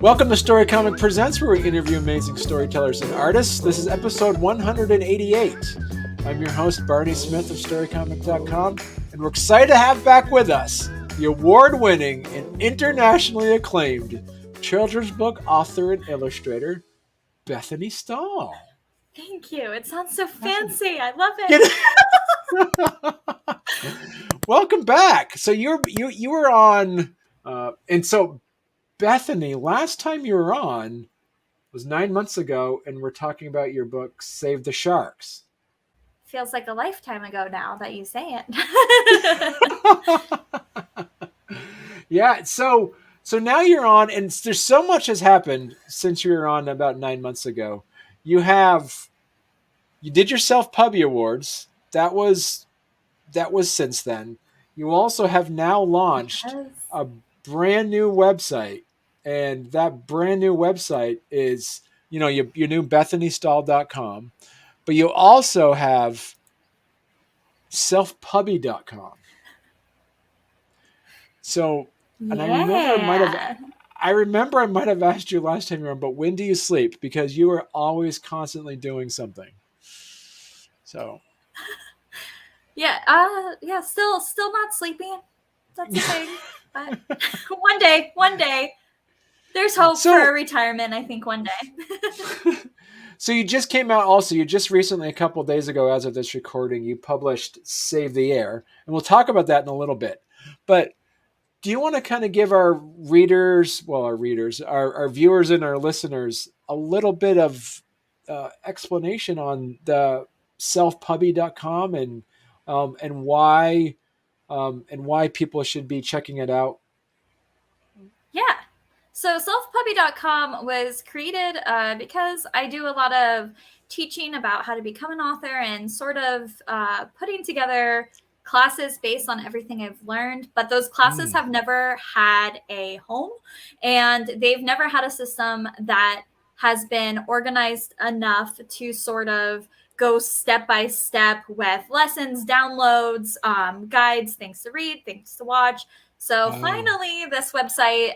Welcome to Storycomic Presents, where we interview amazing storytellers and artists. This is episode 188. I'm your host, Barney Smith of Storycomic.com, and we're excited to have back with us the award-winning and internationally acclaimed children's book author and illustrator, Bethany Stahl. Thank you. It sounds so fancy. I love it. Welcome back. So you were on, and so Bethany, last time you were on was 9 months ago, and we're talking about your book, Save the Sharks. Feels like a lifetime ago now that you say it. Yeah, so now you're on, and there's so much has happened since you were on about 9 months ago. You did your Self-Pubby Awards. That was since then. You also have now launched a brand new website. And that brand new website is, your new BethanyStahl.com, but you also have selfpubby.com. So, and I remember I might have asked you last time you were on, but when do you sleep? Because you are always constantly doing something. So. Yeah, still not sleeping. That's the thing. But one day. There's hope for retirement, I think, one day. So you just came out also, you just recently, a couple of days ago, as of this recording, you published Save the Air. And we'll talk about that in a little bit. But do you want to kind of give our readers, our viewers and our listeners a little bit of explanation on the selfpubby.com and why people should be checking it out? Yeah. So selfpubby.com was created because I do a lot of teaching about how to become an author and sort of putting together classes based on everything I've learned. But those classes have never had a home, and they've never had a system that has been organized enough to sort of go step by step with lessons, downloads, guides, things to read, things to watch. So finally, this website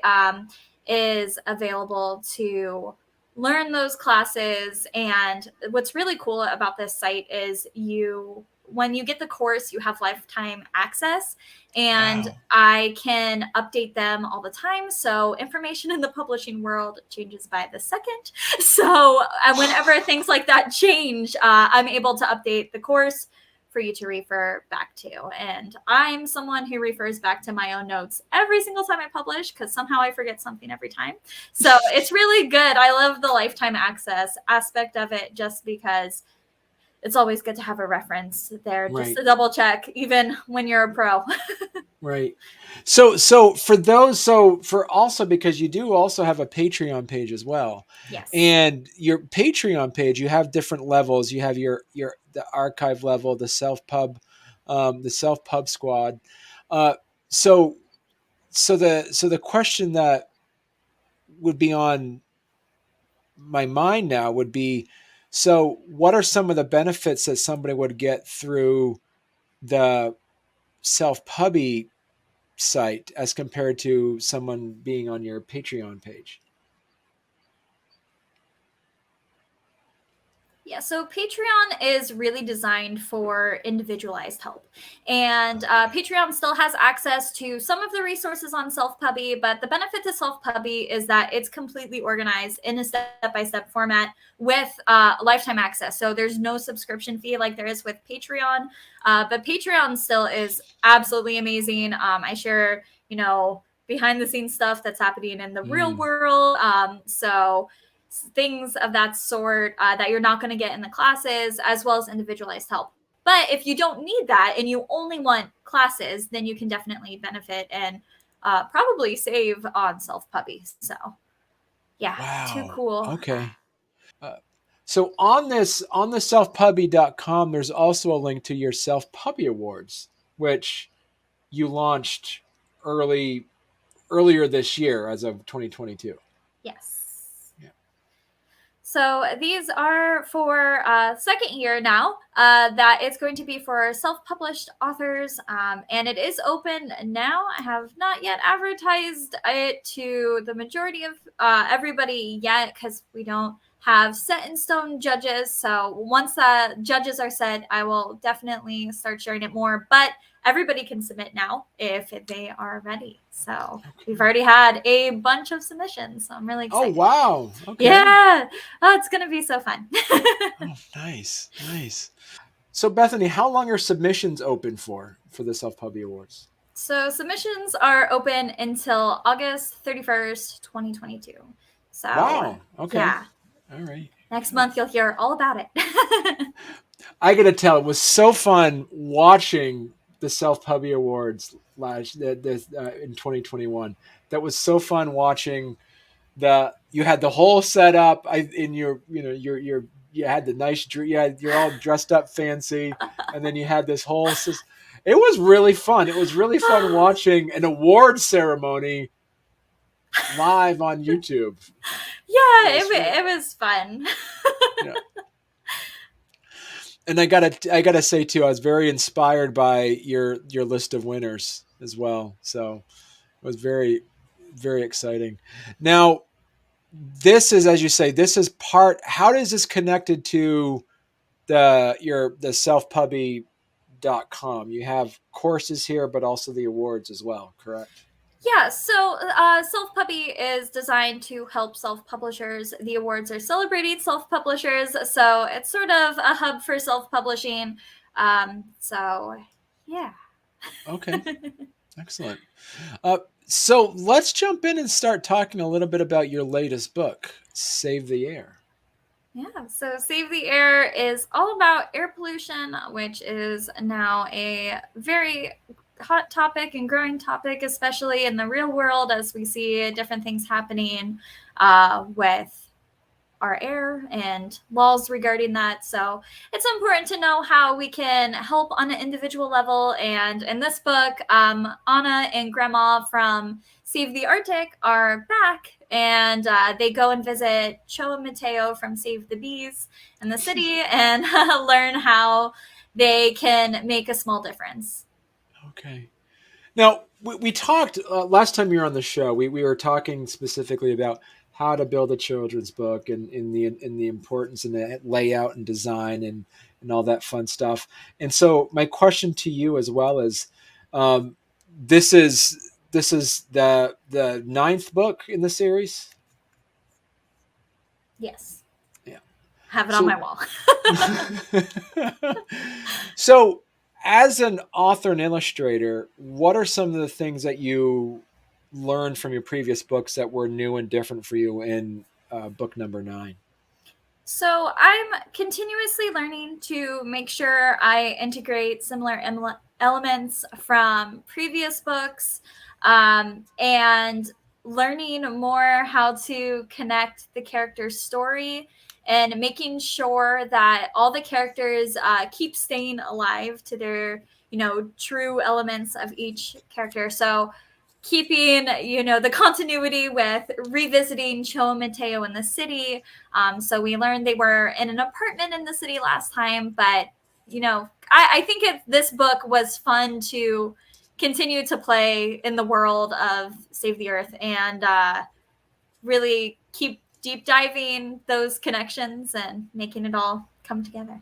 is available to learn those classes. And what's really cool about this site is when you get the course, you have lifetime access, and I can update them all the time. So information in the publishing world changes by the second. So whenever things like that change, I'm able to update the course for you to refer back to. And I'm someone who refers back to my own notes every single time I publish, because somehow I forget something every time. So it's really good. I love the lifetime access aspect of it, just because it's always good to have a reference there, just to double check, even when you're a pro. Right. So because you do also have a Patreon page as well. Yes. And your Patreon page, you have different levels. You have the archive level, the self-pub squad. So the question that would be on my mind now would be, so what are some of the benefits that somebody would get through the Self-Pubby site as compared to someone being on your Patreon page? Yeah, so Patreon is really designed for individualized help. And Patreon still has access to some of the resources on Self-Pubby, but the benefit to Self-Pubby is that it's completely organized in a step-by-step format with lifetime access. So there's no subscription fee like there is with Patreon. But Patreon still is absolutely amazing. I share, behind the scenes stuff that's happening in the real world. So things of that sort that you're not going to get in the classes, as well as individualized help. But if you don't need that and you only want classes, then you can definitely benefit and probably save on Self-Pubby. So yeah, Too cool. Okay. So on the selfpubby.com, there's also a link to your Self-Pubby Awards, which you launched earlier this year as of 2022. Yes. So these are for second year now. That it's going to be for self-published authors, and it is open now. I have not yet advertised it to the majority of everybody yet because we don't have set in stone judges. So once the judges are set, I will definitely start sharing it more. But everybody can submit now if they are ready. So we've already had a bunch of submissions. So I'm really Oh, excited. wow. Okay. Yeah. Oh, it's going to be so fun. Oh, nice. Nice. So, Bethany, how long are submissions open for the Self Pubby Awards? So submissions are open until August 31st, 2022. So, Wow. Okay. yeah. All right. Next month you'll hear all about it. I got to tell, it was so fun watching the Self Pubby Awards in 2021. That was so fun watching you had the whole setup. In your you had the nice you're all dressed up fancy, and then you had this whole. It was really fun. It was really fun watching an award ceremony live on YouTube. Yeah, Really, it was fun. yeah. And I gotta say too, I was very inspired by your list of winners as well. So it was very exciting. Now, this is, as you say, this is part. How does this connected to the selfpubby.com? You have courses here, but also the awards as well, correct? Yeah, so Self Puppy is designed to help self publishers. The awards are celebrating self publishers, so it's sort of a hub for self publishing. So, yeah. Okay, excellent. So let's jump in and start talking a little bit about your latest book, Save the Air. Yeah, so Save the Air is all about air pollution, which is now a very hot topic and growing topic, especially in the real world as we see different things happening with our air and laws regarding that. So it's important to know how we can help on an individual level. And in this book, Anna and Grandma from Save the Arctic are back, and they go and visit Cho and Mateo from Save the Bees in the city and learn how they can make a small difference. Okay. Now, we talked last time you were on the show. We were talking specifically about how to build a children's book and in the importance and the layout and design and all that fun stuff. And so, my question to you as well is, um, this is the ninth book in the series. Yes. Yeah. Have it on my So, wall. so as an author and illustrator, what are some of the things that you learned from your previous books that were new and different for you in book number 9? So I'm continuously learning to make sure I integrate similar elements from previous books, and learning more how to connect the character's story and making sure that all the characters keep staying alive to their true elements of each character. So keeping the continuity with revisiting Cho and Mateo in the city. So we learned they were in an apartment in the city last time, but I think this book was fun to continue to play in the world of Save the Earth and really keep deep diving those connections and making it all come together.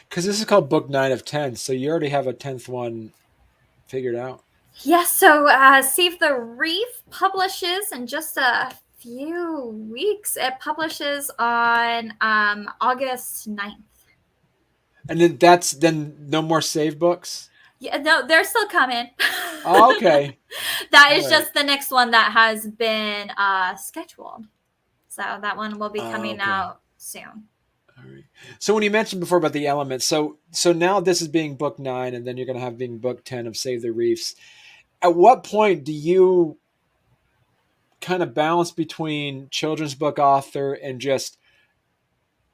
Because this is called book 9 of 10, so you already have a 10th one figured out. Yes, so Save the Reef publishes in just a few weeks. It publishes on August 9th. And then no more save books. Yeah, no, they're still coming. Oh, okay. That All is right. just the next one that has been scheduled. So that one will be coming Okay. out soon. All right. So when you mentioned before about the elements, so now this is being book 9, and then you're going to have being book 10 of Save the Reefs. At what point do you kind of balance between children's book author and just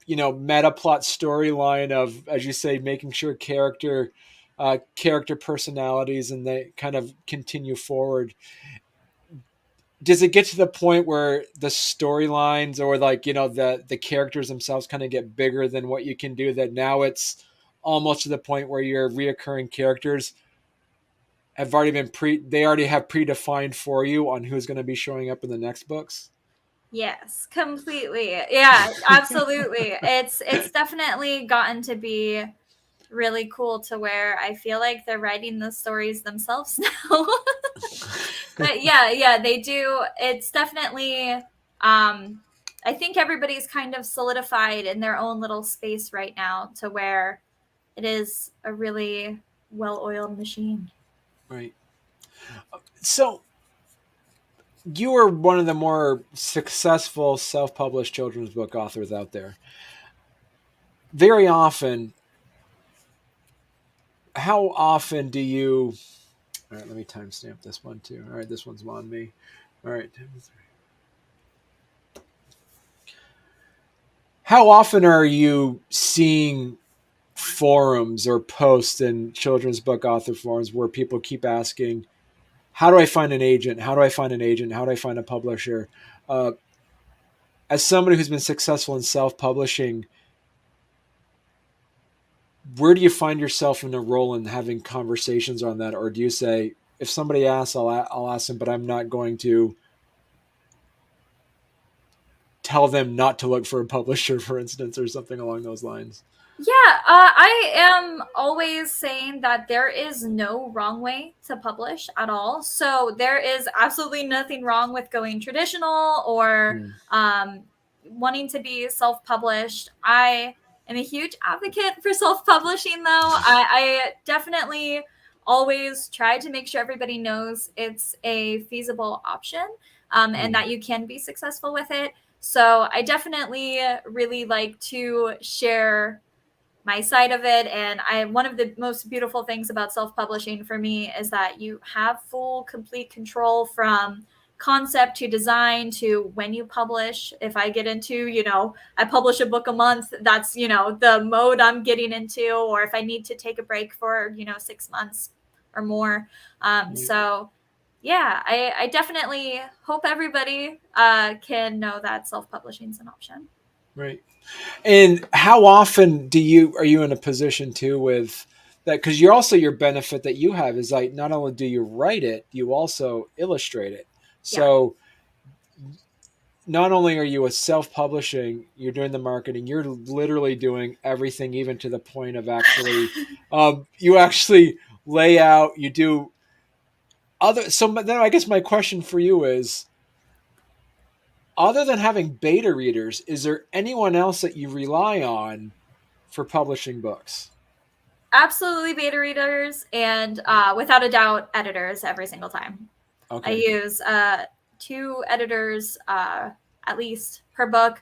meta plot storyline of, as you say, making sure character personalities and they kind of continue forward? does it get to the point where the storylines or like the characters themselves kind of get bigger than what you can do, that now it's almost to the point where your reoccurring characters have already been they already have predefined for you on who's going to be showing up in the next books? Yes, completely. Yeah, absolutely. It's definitely gotten to be really cool to where I feel like they're writing the stories themselves now. But yeah, they do. It's definitely I think everybody's kind of solidified in their own little space right now to where it is a really well-oiled machine. Right. So you are one of the more successful self-published children's book authors out there. Very often, how often do you? All right, let me timestamp this one too. All right, this one's on me. All right. How often are you seeing forums or posts in children's book author forums where people keep asking, "How do I find an agent? How do I find an agent? How do I find a publisher?" Uh, as somebody who's been successful in self-publishing, where do you find yourself in a role in having conversations on that, or do you say, if somebody asks, I'll ask them, but I'm not going to tell them not to look for a publisher, for instance, or something along those lines? Yeah, I am always saying that there is no wrong way to publish at all. So there is absolutely nothing wrong with going traditional or Hmm. wanting to be self published. I am a huge advocate for self publishing, though. I definitely always try to make sure everybody knows it's a feasible option and Hmm. that you can be successful with it. So I definitely really like to share my side of it. And I one of the most beautiful things about self-publishing for me is that you have full complete control from concept to design to when you publish. If I get into, I publish a book a month, that's, the mode I'm getting into, or if I need to take a break for, 6 months or more. Right. So yeah, I definitely hope everybody can know that self-publishing is an option. Right. And how often are you in a position too with that? Because you're also, your benefit that you have is like, not only do you write it, you also illustrate it. Yeah. So not only are you a self-publishing, you're doing the marketing, you're literally doing everything, even to the point of actually, you actually lay out, you do other. So then I guess my question for you is, other than having beta readers, is there anyone else that you rely on for publishing books? Absolutely beta readers and without a doubt editors every single time. I Okay. use two editors at least per book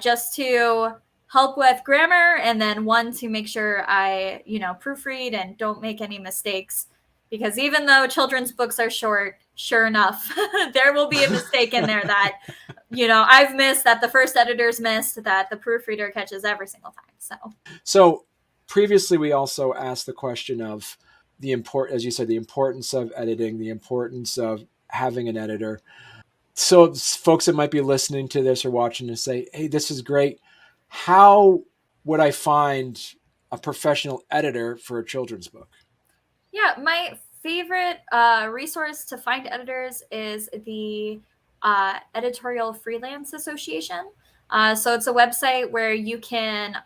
just to help with grammar and then one to make sure I, proofread and don't make any mistakes. Because even though children's books are short, sure enough, there will be a mistake in there that, I've missed, that the first editor's missed, that the proofreader catches every single time. So So previously, we also asked the question of as you said, the importance of editing, the importance of having an editor. So folks that might be listening to this or watching and say, "Hey, this is great. How would I find a professional editor for a children's book?" yeah, my favorite resource to find editors is the Editorial Freelance Association. So it's a website where you can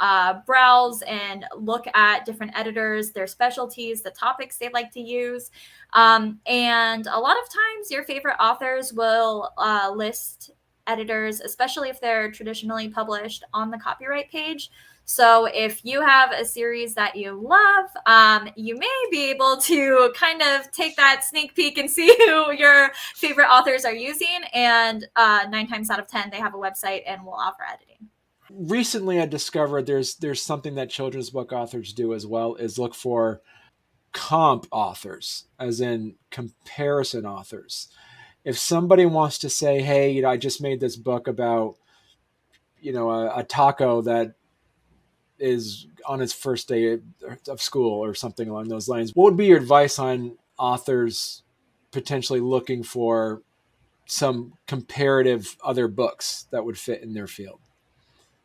browse and look at different editors, their specialties, the topics they like to use. And a lot of times your favorite authors will list editors, especially if they're traditionally published, on the copyright page. So if you have a series that you love, you may be able to kind of take that sneak peek and see who your favorite authors are using. And 9 times out of 10, they have a website and will offer editing. Recently, I discovered there's something that children's book authors do as well, is look for comp authors, as in comparison authors. If somebody wants to say, "Hey, I just made this book about a taco that is on its first day of school," or something along those lines, what would be your advice on authors potentially looking for some comparative other books that would fit in their field?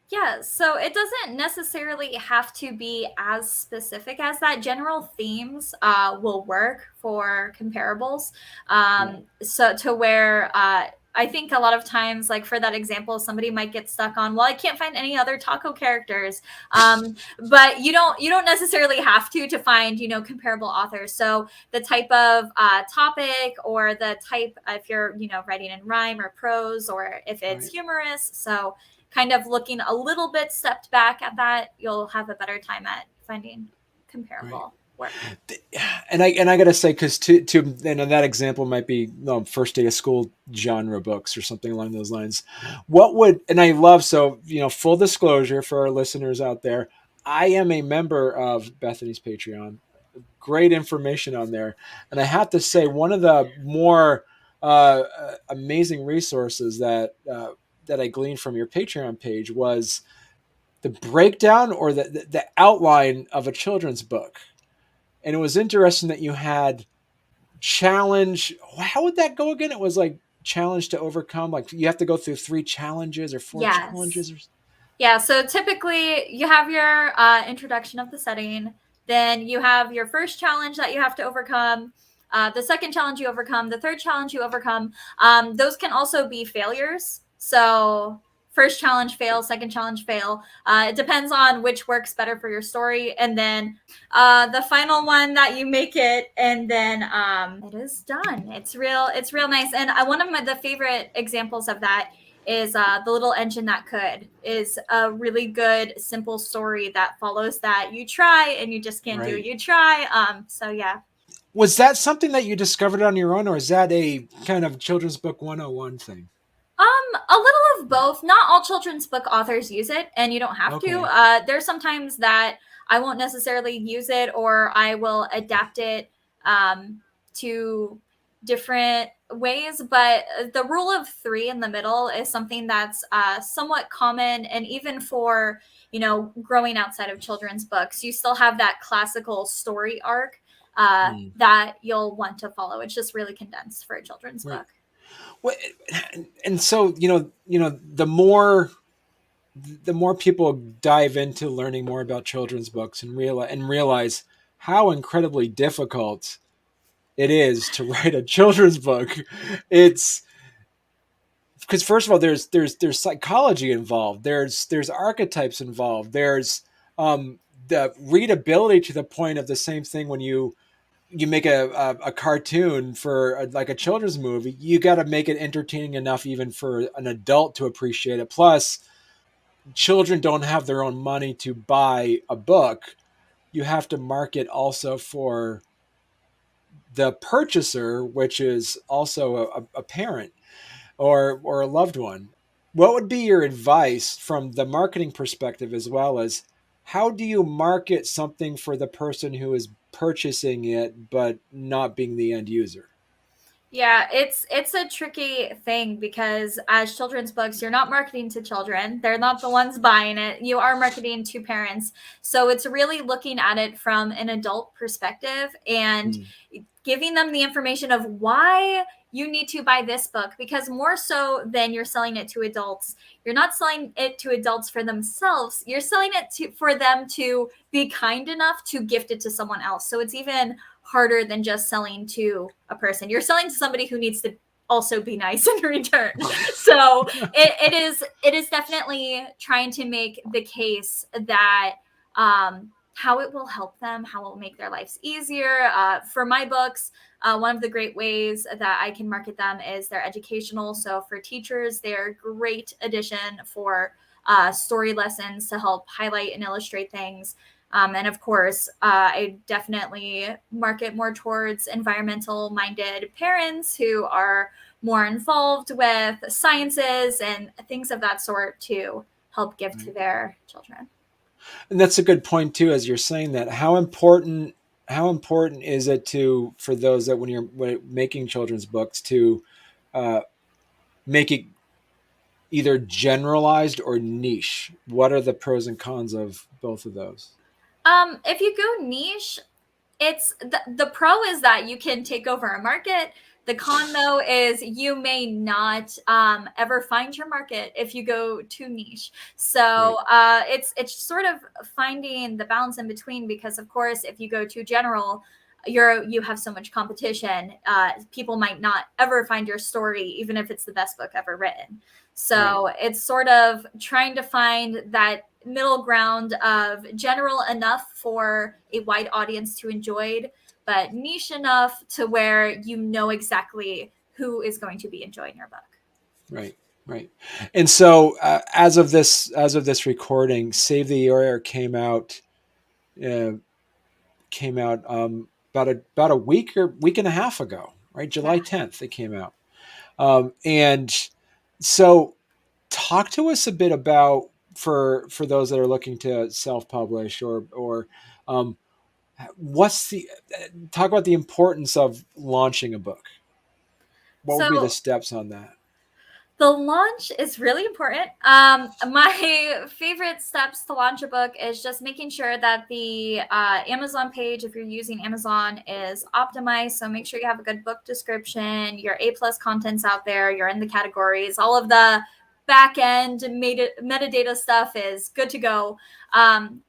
Yeah, so it doesn't necessarily have to be as specific as that. General themes will work for comparables. Yeah. So to where I think a lot of times, like for that example, somebody might get stuck on, well, I can't find any other taco characters. But you don't necessarily have to find comparable authors. So the type of topic or the type, if you're writing in rhyme or prose, or if it's Right. humorous. So kind of looking a little bit stepped back at that, you'll have a better time at finding Right. comparable work. And I gotta say, because to and that example might be first day of school genre books or something along those lines. What would and I love so full disclosure for our listeners out there, I am a member of Bethany's Patreon. Great information on there, and I have to say one of the more amazing resources that I gleaned from your Patreon page was the breakdown or the outline of a children's book. And it was interesting that you had challenge. How would that go again? It was like challenge to overcome. Like you have to go through 3 challenges or 4 challenges. Yes. Yeah, so typically you have your introduction of the setting, then you have your first challenge that you have to overcome, the second challenge you overcome, the third challenge you overcome. Those can also be failures. So first challenge fail, second challenge fail. It depends on which works better for your story, and then the final one that you make it, and then it is done. It's real nice. And one of the favorite examples of that is The Little Engine That Could, is a really good simple story that follows that you try and you just can't do it, Right. you try. So yeah. Was that something that you discovered on your own, or is that a kind of children's book 101 thing? A little of both. Not all children's book authors use it, and you don't have to. Okay. There's sometimes that I won't necessarily use it, or I will adapt it to different ways. But the rule of three in the middle is something that's somewhat common, and even for growing outside of children's books, you still have that classical story arc Hmm. that you'll want to follow. It's just really condensed for a children's Right. book. Well, and so the more people dive into learning more about children's books and realize how incredibly difficult it is to write a children's book. It's because first of all, there's psychology involved. There's archetypes involved. There's um, the readability to the point of the same thing when you make a cartoon for like a children's movie. You got to make it entertaining enough even for an adult to appreciate it. Plus, children don't have their own money to buy a book. You have to market also for the purchaser, which is also a parent or a loved one. What would be your advice from the marketing perspective, as well as how do you market something for the person who is purchasing it but not being the end user? Yeah, it's a tricky thing because as children's books, you're not marketing to children. They're not the ones buying it. You are marketing to parents. So it's really looking at it from an adult perspective and Mm, giving them the information of why you need to buy this book, because more so than you're selling it to adults, you're not selling it to adults for themselves. You're selling it for them to be kind enough to gift it to someone else. So it's even harder than just selling to a person. You're selling to somebody who needs to also be nice in return. So it is definitely trying to make the case that how it will help them, how it will make their lives easier. For my books, one of the great ways that I can market them is they're educational. So for teachers, they're a great addition for story lessons to help highlight and illustrate things. And of course, I definitely market more towards environmental minded parents who are more involved with sciences and things of that sort to help give to right. their children. And that's a good point too, as you're saying that. How important is it to for those that when making children's books to uh, make it either generalized or niche? What are the pros and cons of both of those? If you go niche, it's the pro is that you can take over a market. The con, though, is you may not ever find your market if you go too niche. So Right. it's sort of finding the balance in between, because, of course, if you go too general, you have so much competition. People might not ever find your story, even if it's the best book ever written. Right. So it's sort of trying to find that middle ground of general enough for a wide audience to enjoy, but niche enough to where you know exactly who is going to be enjoying your book. Right. Right. And so, as of this recording, Save the Air uh, came out about a week and a half ago, right? Yeah. July 10th, it came out. And so, talk to us a bit about, for those that are looking to self-publish, or um, what's the talk about the importance of launching a book. What would be the So steps on that? the launch is really important. My favorite steps to launch a book is just making sure that the Amazon page, if you're using Amazon, is optimized. So make sure you have a good book description, your A+ content's out there, you're in the categories, all of the back end metadata stuff is good to go.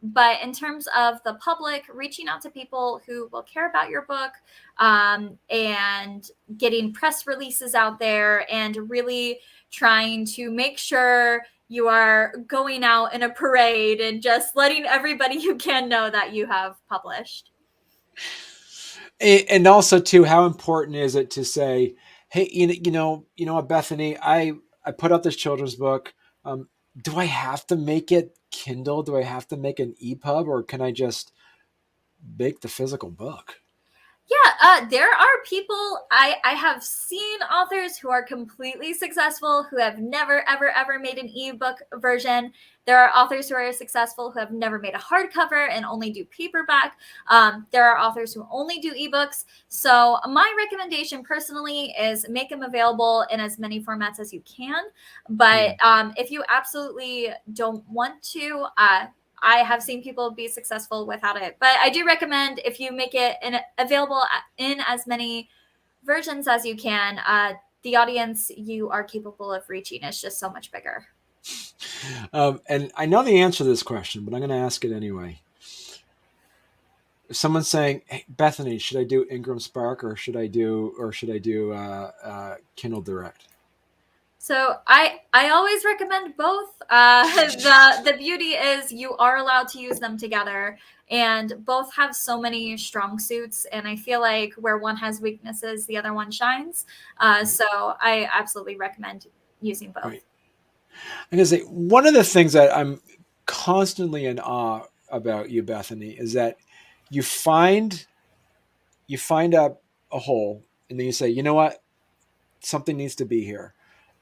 But in terms of the public, reaching out to people who will care about your book, and getting press releases out there, and really trying to make sure you are going out in a parade and just letting everybody you can know that you have published. And also, too, how important is it to say, hey, what, Bethany, I put out this children's book. um, do I have to make it Kindle? Do I have to make an EPUB, or can I just make the physical book? Yeah, there are people, I have seen authors who are completely successful who have never, ever, ever made an ebook version. There are authors who are successful who have never made a hardcover and only do paperback. There are authors who only do ebooks. So my recommendation personally is make them available in as many formats as you can. But Hmm. if you absolutely don't want to, I have seen people be successful without it. But I do recommend, if you make it available in as many versions as you can, the audience you are capable of reaching is just so much bigger. And I know the answer to this question, but I'm going to ask it anyway. If someone's saying, "Hey, Bethany, should I do Ingram Spark, or should I do Kindle Direct?" So I always recommend both. The beauty is you are allowed to use them together, and both have so many strong suits. And I feel like where one has weaknesses, the other one shines. Right. So I absolutely recommend using both. Right. I'm going to say, one of the things that I'm constantly in awe about you, Bethany, is that you find you find a hole, and then you say, you know what, something needs to be here.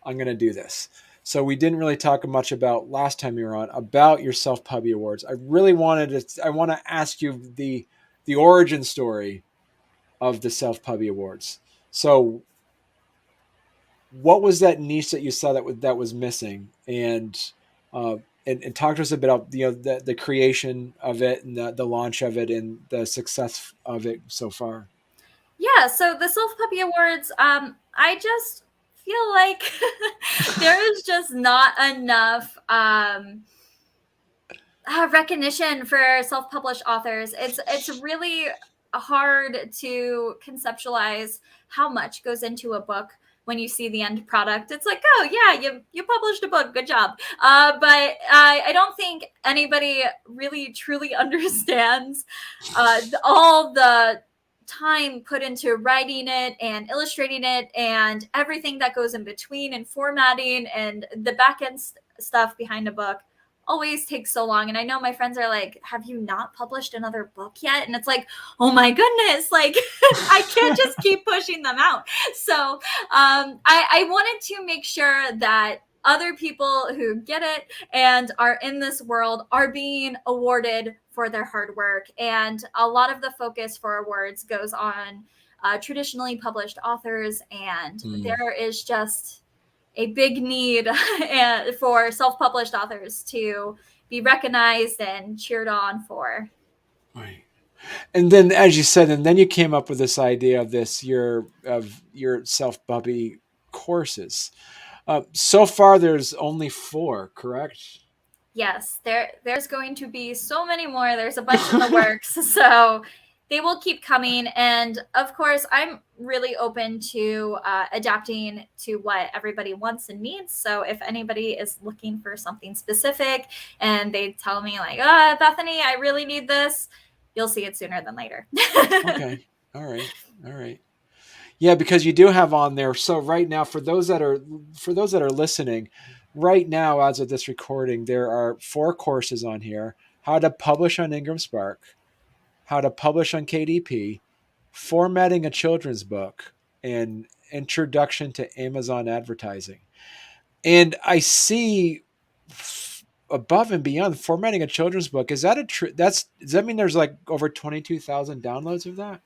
I'm going to do this. So we didn't really talk much about last time you were on about your self pubby awards. I want to ask you the origin story of the self pubby awards. So what was that niche that you saw that was missing, uh, and talk to us a bit about the creation of it, and the launch of it, and the success of it so far. Yeah, so the Self Puppy Awards, I just feel like there is just not enough recognition for self-published authors. It's really hard to conceptualize how much goes into a book when you see the end product. It's like, oh yeah, you published a book, good job. But I don't think anybody really truly understands all the time put into writing it and illustrating it and everything that goes in between, and formatting and the back end stuff behind a book always takes so long. And I know my friends are like, have you not published another book yet? And it's like, oh my goodness, like I can't just keep pushing them out. So I wanted to make sure that other people who get it and are in this world are being awarded for their hard work. And a lot of the focus for awards goes on traditionally published authors, and Mm, there is just a big need for self-published authors to be recognized and cheered on for. right. And then, as you said, and then you came up with this idea of your self pubby courses. So far, there's only 4, correct? Yes, there's going to be so many more. There's a bunch in the works. So they will keep coming. And of course, I'm really open to adapting to what everybody wants and needs. So if anybody is looking for something specific and they tell me, like, Bethany, I really need this, you'll see it sooner than later. Okay. All right. All right. Yeah, because you do have on there. So right now, for those that are listening, right now, as of this recording, there are 4 courses on here: how to publish on Ingram Spark, how to publish on KDP, formatting a children's book, and introduction to Amazon advertising. And I see above and beyond formatting a children's book. Is that does that mean there's like over 22,000 downloads of that?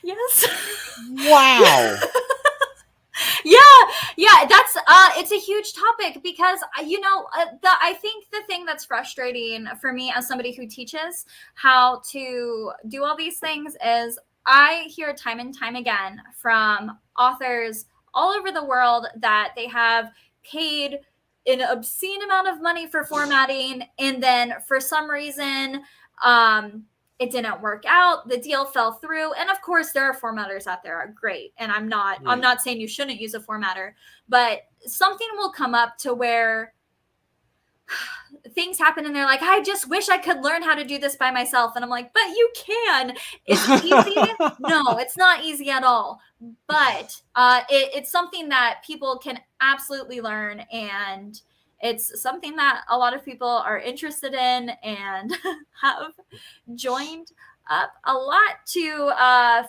Yes. Wow. Yeah, yeah, that's it's a huge topic because I think the thing that's frustrating for me as somebody who teaches how to do all these things is I hear time and time again from authors all over the world that they have paid an obscene amount of money for formatting, and then for some reason it didn't work out, the deal fell through. And of course there are formatters out there are great, and i'm Right. not saying you shouldn't use a formatter, but something will come up to where things happen and they're like, I just wish I could learn how to do this by myself. And I'm like, but you can. Is it easy? No, it's not easy at all. But it's something that people can absolutely learn, and it's something that a lot of people are interested in and have joined up a lot to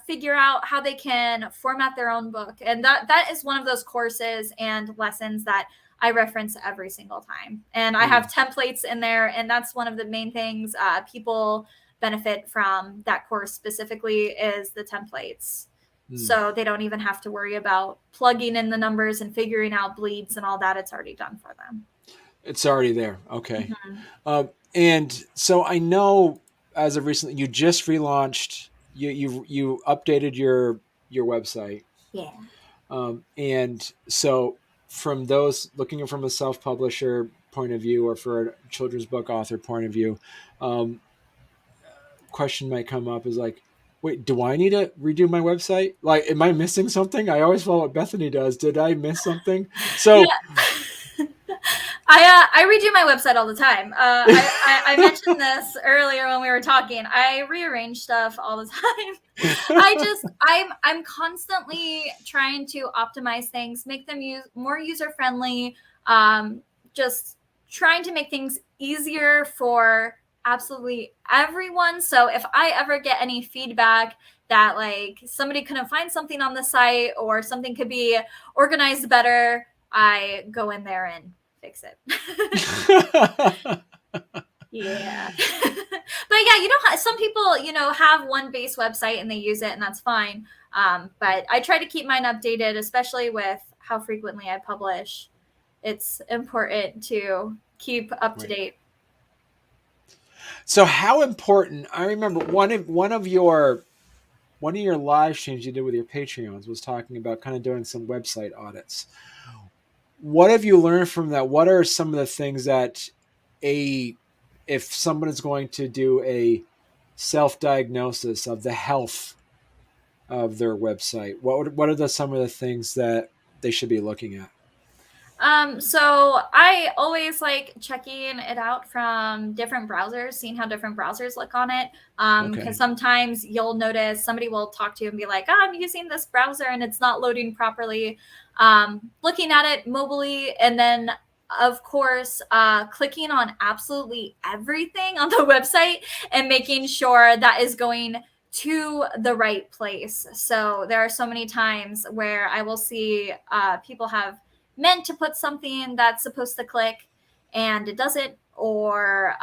figure out how they can format their own book. And that is one of those courses and lessons that I reference every single time. And I have templates in there, and that's one of the main things people benefit from that course specifically is the templates. So they don't even have to worry about plugging in the numbers and figuring out bleeds and all that. It's already done for them. It's already there. Okay. And so I know as of recently, you just relaunched. You updated your website. Yeah. And so from those looking from a self publisher point of view or for a children's book author point of view, um, question might come up is like, wait, do I need to redo my website? Like, am I missing something? I always follow what Bethany does. Did I miss something? So Yeah. I redo my website all the time. I mentioned this earlier when we were talking. I rearrange stuff all the time. I'm constantly trying to optimize things, make them more user friendly. Just trying to make things easier for absolutely everyone. So if I ever get any feedback that like somebody couldn't find something on the site or something could be organized better, I go in there and fix it. Yeah. But yeah, some people, have one base website and they use it and that's fine. But I try to keep mine updated, especially with how frequently I publish. It's important to keep up to date. So how important? I remember one of your live streams you did with your Patreons was talking about kind of doing some website audits. What have you learned from that? What are some of the things that if someone is going to do a self-diagnosis of the health of their website, what are some of the things that they should be looking at? So I always like checking it out from different browsers, seeing how different browsers look on it. Because sometimes you'll notice somebody will talk to you and be like, I'm using this browser and it's not loading properly. Looking at it mobily, and then of course, clicking on absolutely everything on the website and making sure that is going to the right place. So there are so many times where I will see people have meant to put something that's supposed to click and it doesn't, or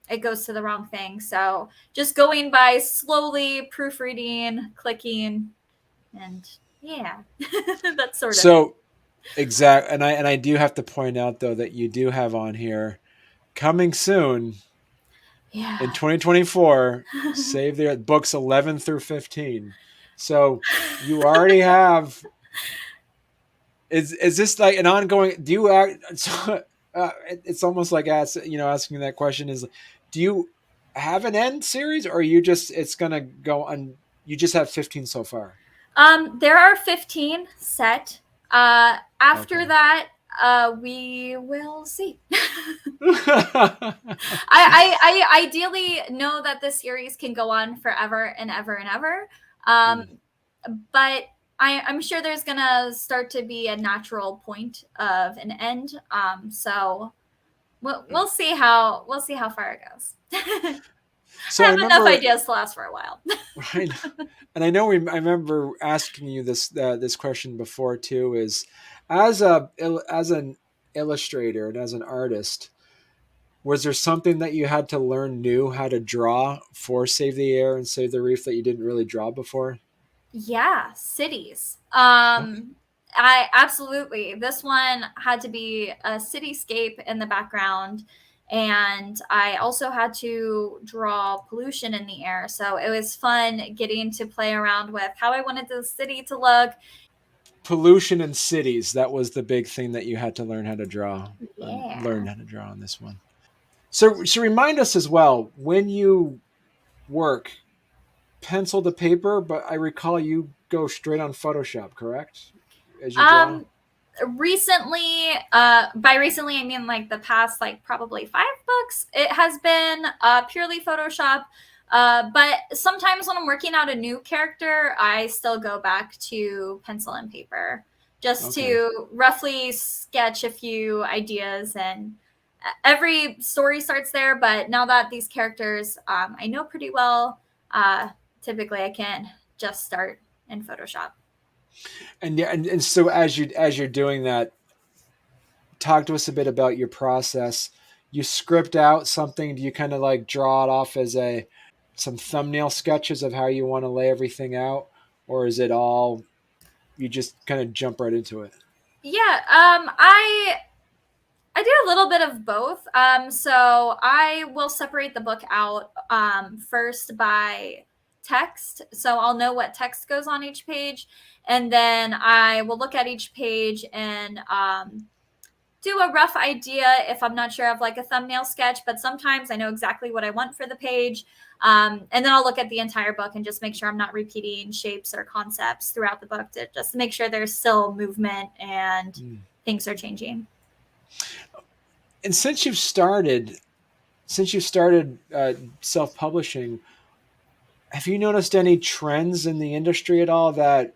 it goes to the wrong thing. So just going by slowly proofreading, clicking, and yeah, that's sort of it. So exact, and I do have to point out though that you do have on here coming soon In Yeah. 2024, save the books 11 through 15. So you already have. Is this like an ongoing? Do you act? So, it's almost like asking that question is, do you have an end series, or are you just it's gonna go on? You just have 15 so far. There are 15 set. After Okay. that, we will see. I ideally know that this series can go on forever and ever and ever. Um, Mm, but I'm sure there's gonna start to be a natural point of an end. So we'll see how far it goes. I so I have enough remember, ideas to last for a while. right, and I know I remember asking you this question before too. Is as an illustrator and as an artist, was there something that you had to learn new how to draw for Save the Air and Save the Reef that you didn't really draw before? Yeah, cities. Okay. I absolutely. This one had to be a cityscape in the background, and I also had to draw pollution in the air. So it was fun getting to play around with how I wanted the city to look. Pollution in cities, that was the big thing that you had to learn how to draw and learn Yeah. how to draw on this one. So remind us as well when you work pencil to paper, but I recall you go straight on Photoshop, correct? As you draw? Um, recently, by recently I mean like the past like probably 5 books, it has been purely Photoshop. But sometimes when I'm working out a new character, I still go back to pencil and paper just Okay. to roughly sketch a few ideas. And every story starts there, but now that these characters I know pretty well, uh, typically I can just start in Photoshop. And yeah, and so as you're doing that, talk to us a bit about your process. You script out something. Do you kind of like draw it off as a some thumbnail sketches of how you want to lay everything out, or is it all you just kind of jump right into it? Yeah, I do a little bit of both. So I will separate the book out first by text. So I'll know what text goes on each page. And then I will look at each page and do a rough idea if I'm not sure of like a thumbnail sketch, but sometimes I know exactly what I want for the page. And then I'll look at the entire book and just make sure I'm not repeating shapes or concepts throughout the book to just make sure there's still movement and Mm. things are changing. And since you started self-publishing, have you noticed any trends in the industry at all that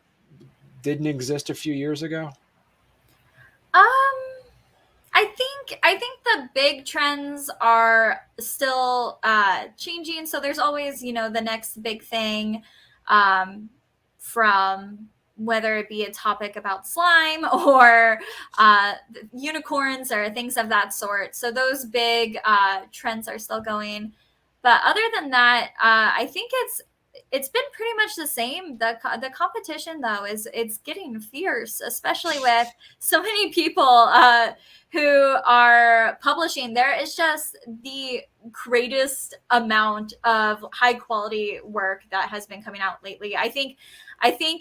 didn't exist a few years ago? Um, I think the big trends are still changing. So there's always the next big thing, um, from whether it be a topic about slime or unicorns or things of that sort. So those big trends are still going. But other than that, I think it's been pretty much the same. The competition though is it's getting fierce, especially with so many people who are publishing. There is just the greatest amount of high quality work that has been coming out lately. I think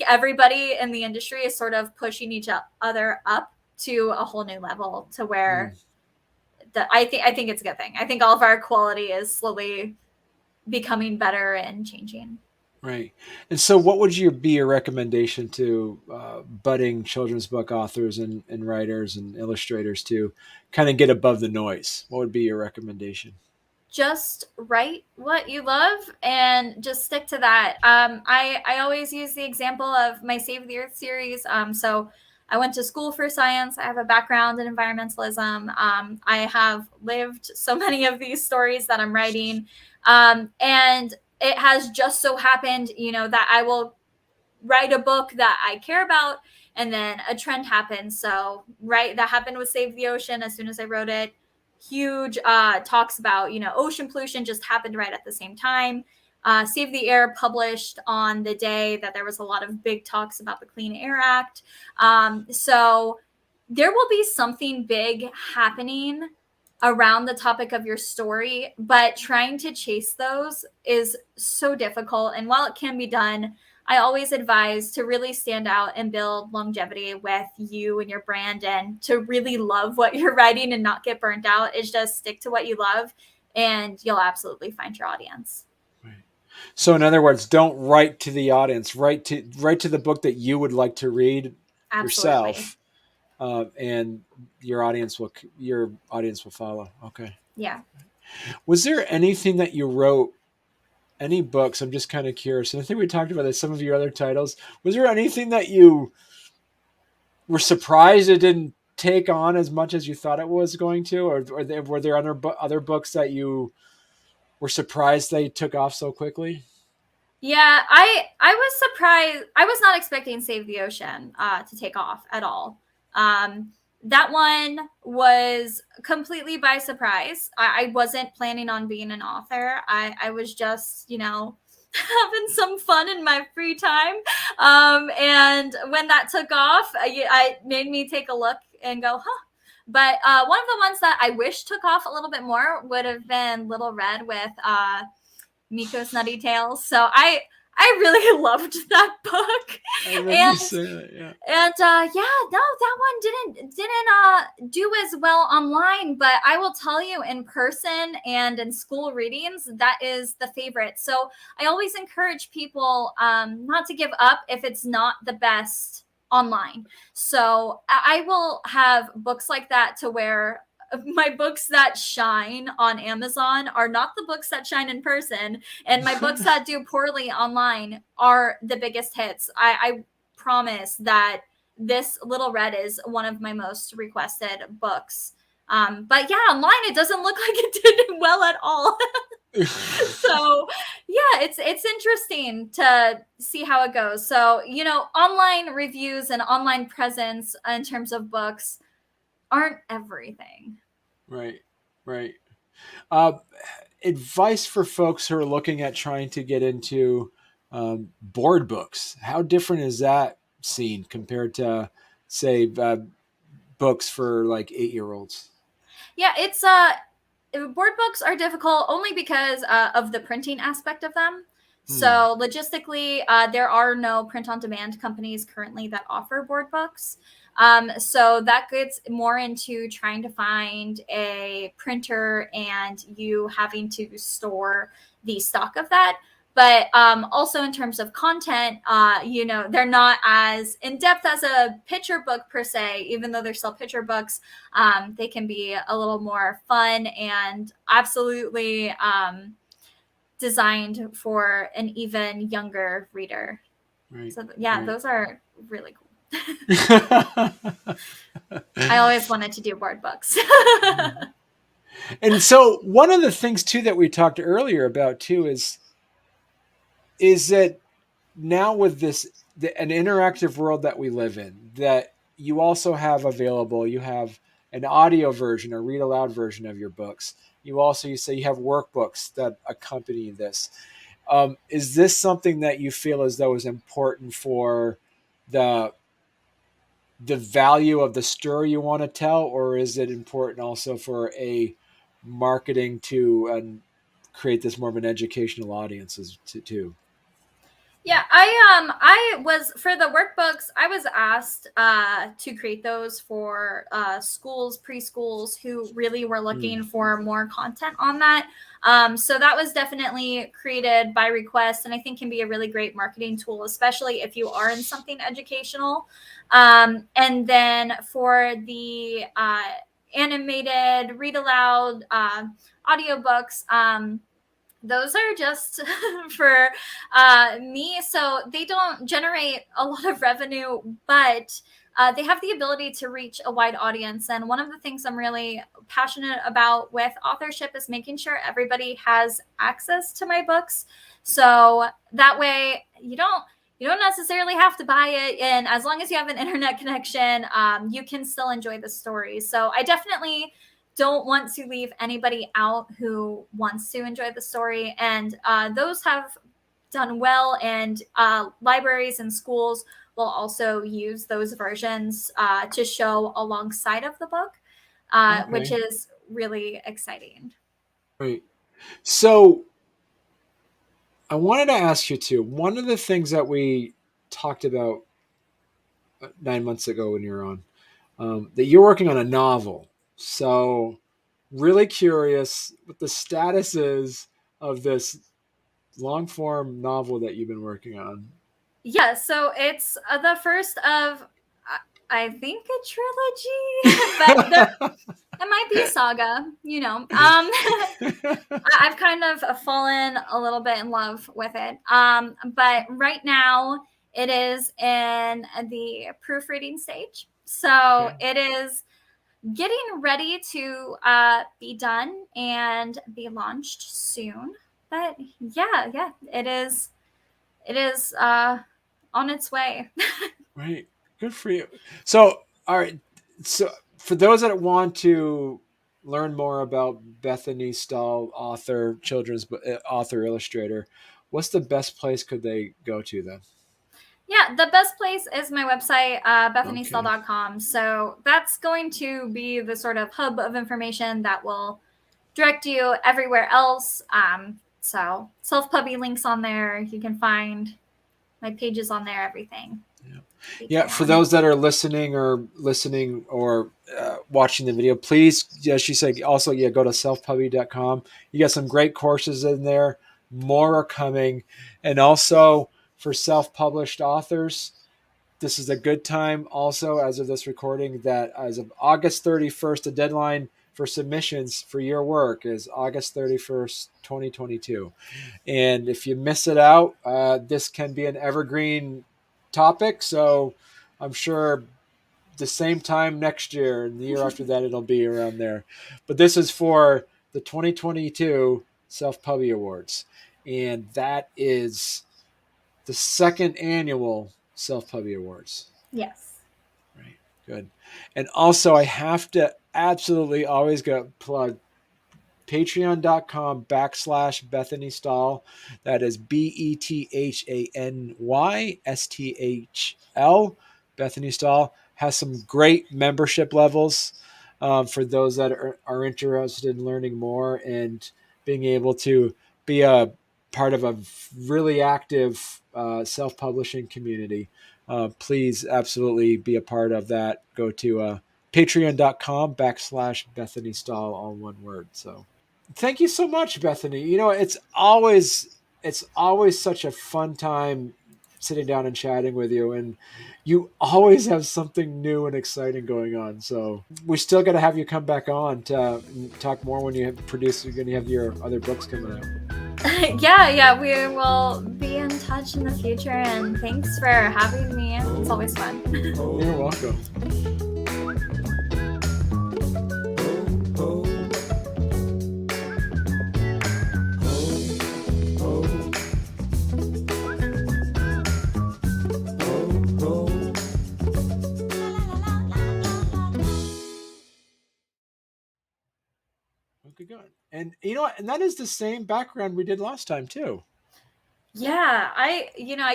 everybody in the industry is sort of pushing each other up to a whole new level to Mm, where I think it's a good thing. I think all of our quality is slowly becoming better and changing. right. And so, what would be your recommendation to budding children's book authors and writers and illustrators to kind of get above the noise? What would be your recommendation? Just write what you love and just stick to that. I always use the example of my Save the Earth series. So I went to school for science. I have a background in environmentalism. I have lived so many of these stories that I'm writing, and it has just so happened, that I will write a book that I care about, and then a trend happens. So, right, that happened with Save the Ocean. As soon as I wrote it, huge talks about ocean pollution just happened right at the same time. Save the Air published on the day that there was a lot of big talks about the Clean Air Act. So there will be something big happening around the topic of your story, but trying to chase those is so difficult. And while it can be done, I always advise to really stand out and build longevity with you and your brand, and to really love what you're writing and not get burnt out is just stick to what you love, and you'll absolutely find your audience. Right. So in other words, don't write to the audience. Write to the book that you would like to read Absolutely. yourself, and your audience will follow. Okay. Yeah. Was there anything that you wrote? Any books? I'm just kind of curious. And I think we talked about this. Some of your other titles. Was there anything that you were surprised it didn't take on as much as you thought it was going to, or were there other books that you were surprised they took off so quickly? Yeah, I was surprised. I was not expecting Save the Ocean to take off at all. That one was completely by surprise. I wasn't planning on being an author. I was just, having some fun in my free time. And when that took off, I made me take a look and go, huh. But one of the ones that I wish took off a little bit more would have been Little Red with Miko's Nutty Tales. So I really loved that book. I remember you and saying that. Yeah. and yeah, no, that one didn't do as well online, but I will tell you, in person and in school readings, that is the favorite. So I always encourage people not to give up if it's not the best online. So I will have books like that, to where my books that shine on Amazon are not the books that shine in person, and my books that do poorly online are the biggest hits. I promise that this Little Red is one of my most requested books. But yeah, online it doesn't look like it did well at all. So yeah, it's interesting to see how it goes. So online reviews and online presence in terms of books aren't everything. Right. Right. Uh, Advice for folks who are looking at trying to get into board books. How different is that scene compared to, say, books for like 8-year-olds? Yeah, it's board books are difficult only because of the printing aspect of them. Hmm. So logistically, there are no print-on-demand companies currently that offer board books. So that gets more into trying to find a printer and you having to store the stock of that. But also in terms of content, they're not as in depth as a picture book per se, even though they're still picture books. They can be a little more fun and absolutely designed for an even younger reader. Right. So yeah, Right. those are really cool. I always wanted to do board books. And so one of the things too that we talked earlier about too is that now with an interactive world that we live in, that you also have available, you have an audio version, a read aloud version of your books. You say you have workbooks that accompany this. Is this something that you feel as though is important for the the value of the story you want to tell, or is it important also for a marketing to create this more of an educational audience too? Yeah, I was for the workbooks. I was asked to create those for schools, preschools who really were looking Hmm. for more content on that. So that was definitely created by request, and I think can be a really great marketing tool, especially if you are in something educational. And then for the animated read aloud audiobooks. Those are just for me. So they don't generate a lot of revenue, but they have the ability to reach a wide audience. And one of the things I'm really passionate about with authorship is making sure everybody has access to my books. So that way you don't necessarily have to buy it, and as long as you have an internet connection, you can still enjoy the story. So I definitely don't want to leave anybody out who wants to enjoy the story. And those have done well. And libraries and schools will also use those versions to show alongside of the book, which Okay. is really exciting. Right. So I wanted to ask you too. One of the things that we talked about 9 months ago when you were on, that you're working on a novel. So really curious what the status is of this long form novel that you've been working on. Yeah, so it's the first of, I think, a trilogy, but it might be a saga, you know. I've kind of fallen a little bit in love with it. But right now it is in the proofreading stage. So Okay. it is getting ready to be done and be launched soon. But yeah, it is on its way. Right. Good for you. So, all right. So, for those that want to learn more about Bethany Stahl, author, author, illustrator, what's the best place could they go to then? Yeah, the best place is my website, Okay. BethanyStahl.com. So that's going to be the sort of hub of information that will direct you everywhere else. So self-pubby links on there. You can find my pages on there, everything. Yeah. Keep Yeah. you For on. those that are listening or watching the video, please, yeah, she said also, yeah, go to selfpubby.com. You got some great courses in there. More are coming. And also for self-published authors, this is a good time also as of this recording that as of August 31st, the deadline for submissions for your work is August 31st, 2022. And if you miss it out, this can be an evergreen topic. So I'm sure the same time next year and the year after that, it'll be around there. But this is for the 2022 Self Pubby Awards. And that is the second annual Self Pubby Awards. Yes. Right. Good. And also, I have to absolutely always go plug patreon.com/ Bethany Stahl. That is BETHANYSTHL. Bethany Stahl has some great membership levels for those that are interested in learning more and being able to be a part of a really active self publishing community. Please absolutely be a part of that. Go to patreon.com / Bethany Stahl, all one word. So thank you so much, Bethany. It's always such a fun time sitting down and chatting with you, and you always have something new and exciting going on. So we still got to have you come back on to talk more when you produce. You're going to have your other books coming out. Yeah, we will be in touch in the future. And thanks for having me. It's always fun. You're welcome. Okay, good. And you know what? And that is the same background we did last time too. Yeah, I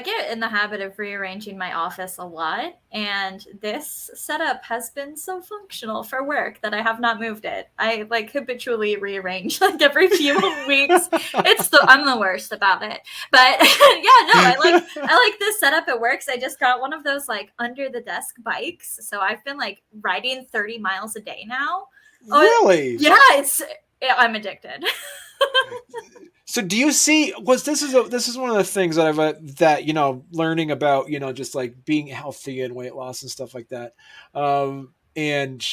get in the habit of rearranging my office a lot, and this setup has been so functional for work that I have not moved it. I like habitually rearrange like every few weeks. I'm the worst about it. But yeah, no, I like this setup. It works. I just got one of those like under the desk bikes, so I've been like riding 30 miles a day now. Really? Yeah, I'm addicted. So do you see? This is one of the things that learning about just like being healthy and weight loss and stuff like that, and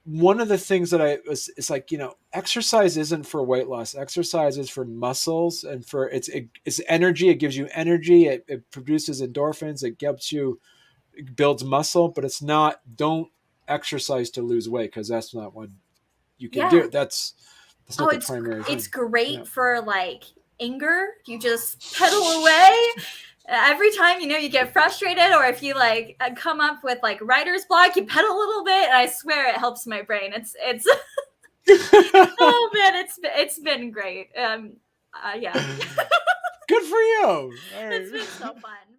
one of the things that it's like exercise isn't for weight loss. Exercise is for muscles and for it's energy. It gives you energy. It produces endorphins. It builds muscle, but it's not. Don't exercise to lose weight because that's not what you can Yeah. do. That's Oh, not the primary it's thing. Yeah. great for like anger. You just pedal away. Every time you get frustrated, or if you like come up with like writer's block, you pedal a little bit. And I swear it helps my brain. It's oh man, it's been great. Yeah. Good for you. All right. It's been so fun.